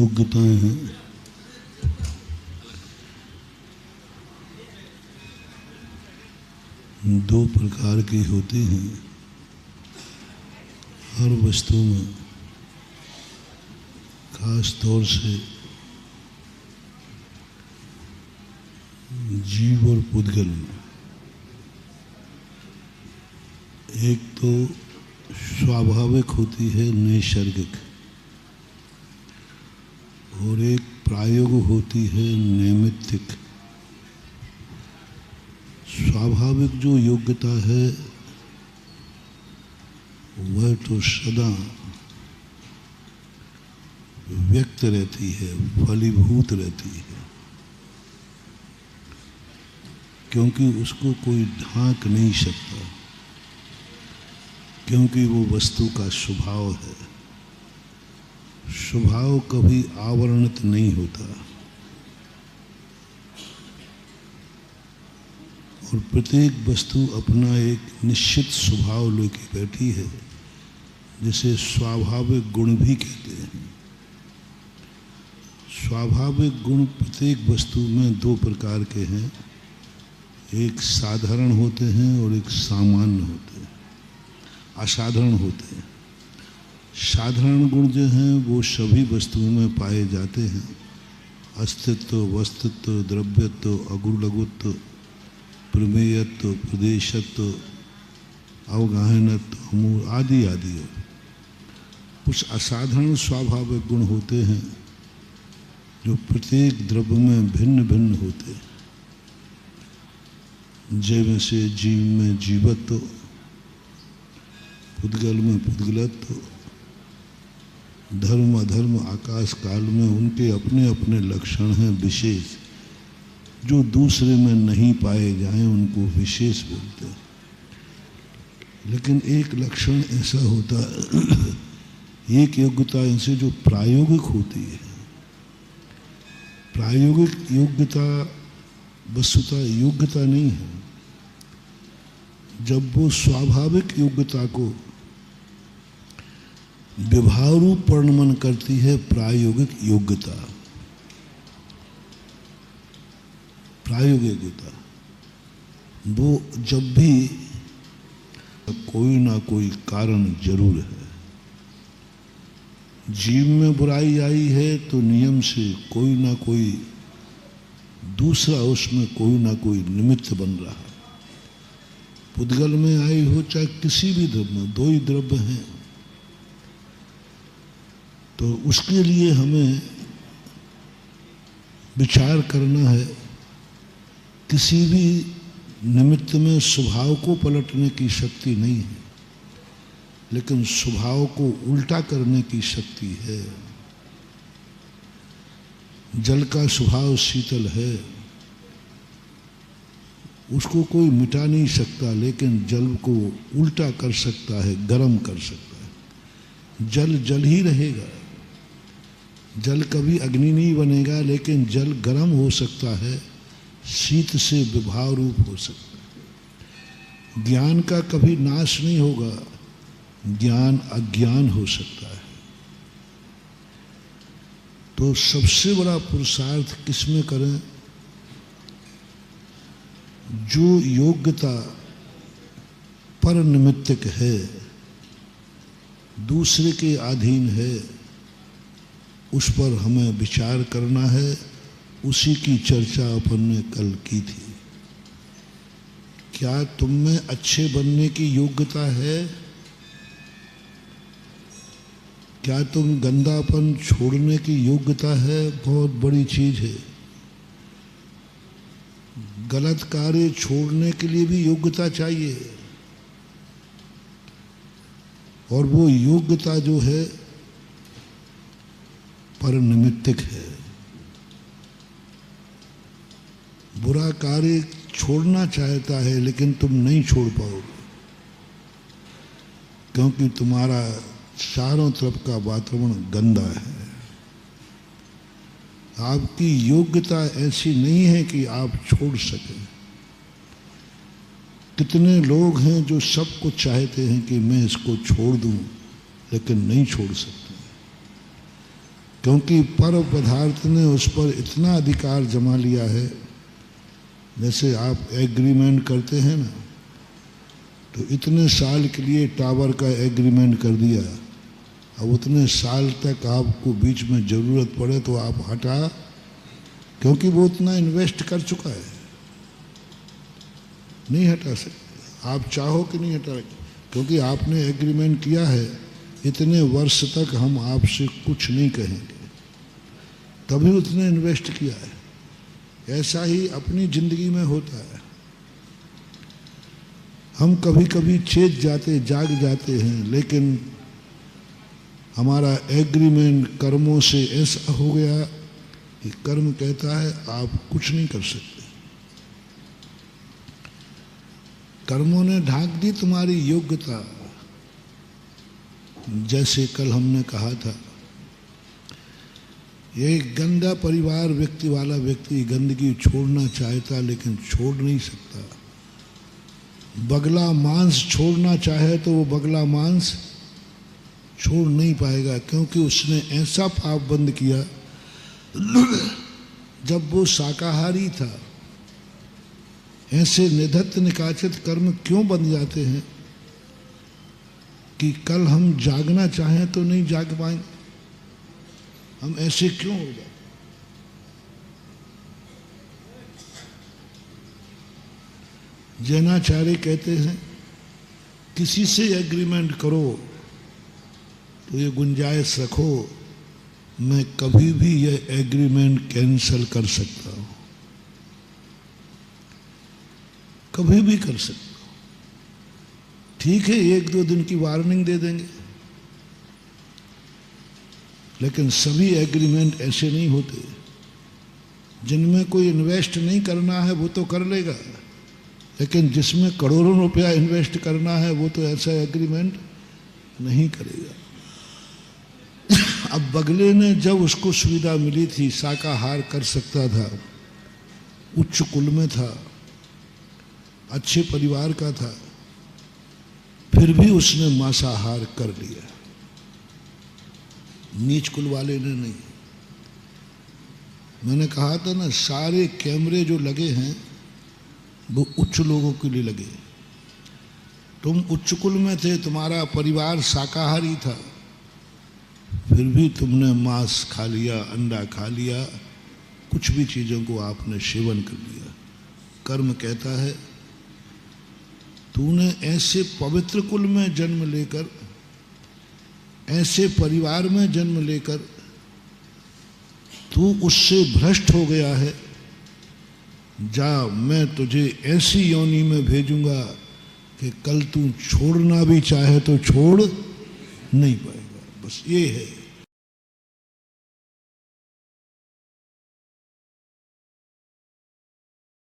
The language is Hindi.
योग्यताएं हैं, दो प्रकार की होती हैं हर वस्तु में, खास तौर से जीव और पुद्गल में। एक तो स्वाभाविक होती है, नैसर्गिक, और एक प्रायोगिक होती है, नैमित्तिक। स्वाभाविक जो योग्यता है वह तो सदा व्यक्त रहती है, फलीभूत रहती है, क्योंकि उसको कोई ढांक नहीं सकता, क्योंकि वो वस्तु का स्वभाव है। स्वभाव कभी आवरणित नहीं होता, और प्रत्येक वस्तु अपना एक निश्चित स्वभाव लेके बैठी है, जिसे स्वाभाविक गुण भी कहते हैं। स्वाभाविक गुण प्रत्येक वस्तु में दो प्रकार के हैं, एक साधारण होते हैं और एक सामान्य होते हैं, असाधारण होते हैं। साधारण गुण जो हैं वो सभी वस्तुओं में पाए जाते हैं, अस्तित्व, वस्तुत्व, द्रव्यत्व, अगुलगुत्व, प्रमेयत्व, प्रदेशत्व, अवगाहनत्व, अमूल आदि आदि। कुछ असाधारण स्वाभाविक गुण होते हैं जो प्रत्येक द्रव्य में भिन्न भिन्न होते हैं, जैसे से जीव में जीवत्व, पुद्गल में पुद्गलत्व, धर्म अधर्म आकाश काल में उनके अपने अपने लक्षण हैं विशेष, जो दूसरे में नहीं पाए जाएं उनको विशेष बोलते हैं। लेकिन एक लक्षण ऐसा होता है, एक योग्यता ऐसे जो प्रायोगिक होती है। प्रायोगिक योग्यता वस्तुतः योग्यता नहीं है। जब वो स्वाभाविक योग्यता को व्यवहार रूप परिणमन करती है प्रायोगिक योग्यता, प्रायोगिक योग्यता, वो जब भी कोई ना कोई कारण जरूर है। जीव में बुराई आई है तो नियम से कोई ना कोई दूसरा उसमें कोई ना कोई निमित्त बन रहा है। पुद्गल में आई हो चाहे किसी भी द्रव्य में, दो ही द्रव्य हैं, तो उसके लिए हमें विचार करना है। किसी भी निमित्त में स्वभाव को पलटने की शक्ति नहीं है, लेकिन स्वभाव को उल्टा करने की शक्ति है। जल का स्वभाव शीतल है, उसको कोई मिटा नहीं सकता, लेकिन जल को उल्टा कर सकता है, गर्म कर सकता है। जल जल ही रहेगा, जल कभी अग्नि नहीं बनेगा, लेकिन जल गर्म हो सकता है, शीत से विभाव रूप हो सकता है। ज्ञान का कभी नाश नहीं होगा, ज्ञान अज्ञान हो सकता है। तो सबसे बड़ा पुरुषार्थ किसमें करें? जो योग्यता पर निमित्तिक है, दूसरे के अधीन है, उस पर हमें विचार करना है। उसी की चर्चा अपन ने कल की थी। क्या तुम में अच्छे बनने की योग्यता है? क्या तुम गंदापन छोड़ने की योग्यता है? बहुत बड़ी चीज है। गलत कार्य छोड़ने के लिए भी योग्यता चाहिए, और वो योग्यता जो है परनिमित्तिक है। बुरा कार्य छोड़ना चाहता है, लेकिन तुम नहीं छोड़ पाओगे, क्योंकि तुम्हारा चारों तरफ का वातावरण गंदा है। आपकी योग्यता ऐसी नहीं है कि आप छोड़ सकें। कितने लोग हैं जो सब कुछ चाहते हैं कि मैं इसको छोड़ दूं, लेकिन नहीं छोड़ सकते। क्योंकि पर पदार्थ ने उस पर इतना अधिकार जमा लिया है। जैसे आप एग्रीमेंट करते हैं ना, तो इतने साल के लिए टावर का एग्रीमेंट कर दिया, अब उतने साल तक आपको बीच में ज़रूरत पड़े तो आप हटा, क्योंकि वो उतना इन्वेस्ट कर चुका है, नहीं हटा सकते। आप चाहो कि नहीं हटा, क्योंकि आपने एग्रीमेंट किया है इतने वर्ष तक हम आपसे कुछ नहीं कहेंगे, तभी उसने इन्वेस्ट किया है। ऐसा ही अपनी ज़िंदगी में होता है। हम कभी कभी चेत जाते, जाग जाते हैं, लेकिन हमारा एग्रीमेंट कर्मों से ऐसा हो गया कि कर्म कहता है आप कुछ नहीं कर सकते। कर्मों ने ढांक दी तुम्हारी योग्यता। जैसे कल हमने कहा था, ये गंदा परिवार व्यक्ति वाला व्यक्ति गंदगी छोड़ना चाहता लेकिन छोड़ नहीं सकता। बगला मांस छोड़ना चाहे तो वो बगला मांस छोड़ नहीं पाएगा, क्योंकि उसने ऐसा पाप बंद किया जब वो शाकाहारी था। ऐसे निधत्त निकाचित कर्म क्यों बन जाते हैं कि कल हम जागना चाहें तो नहीं जाग पाएंगे। हम ऐसे क्यों हो जाते? जैनाचार्य कहते हैं किसी से एग्रीमेंट करो तो ये गुंजाइश रखो, मैं कभी भी ये एग्रीमेंट कैंसिल कर सकता हूं, कभी भी कर सकता हूं। ठीक है, 1-2 दिन की वार्निंग दे देंगे, लेकिन सभी एग्रीमेंट ऐसे नहीं होते। जिनमें कोई इन्वेस्ट नहीं करना है वो तो कर लेगा, लेकिन जिसमें करोड़ों रुपया इन्वेस्ट करना है वो तो ऐसा एग्रीमेंट नहीं करेगा। अब बगले ने जब उसको सुविधा मिली थी, शाकाहार कर सकता था, उच्च कुल में था, अच्छे परिवार का था, फिर भी उसने मांसाहार कर लिया। नीच कुल वाले ने नहीं। मैंने कहा था ना, सारे कैमरे जो लगे हैं वो उच्च लोगों के लिए लगे। तुम उच्च कुल में थे, तुम्हारा परिवार शाकाहारी था, फिर भी तुमने मांस खा लिया, अंडा खा लिया, कुछ भी चीज़ों को आपने सेवन कर लिया। कर्म कहता है तूने ऐसे पवित्र कुल में जन्म लेकर, ऐसे परिवार में जन्म लेकर तू उससे भ्रष्ट हो गया है, जा मैं तुझे ऐसी योनि में भेजूंगा कि कल तू छोड़ना भी चाहे तो छोड़ नहीं पाएगा। बस ये है।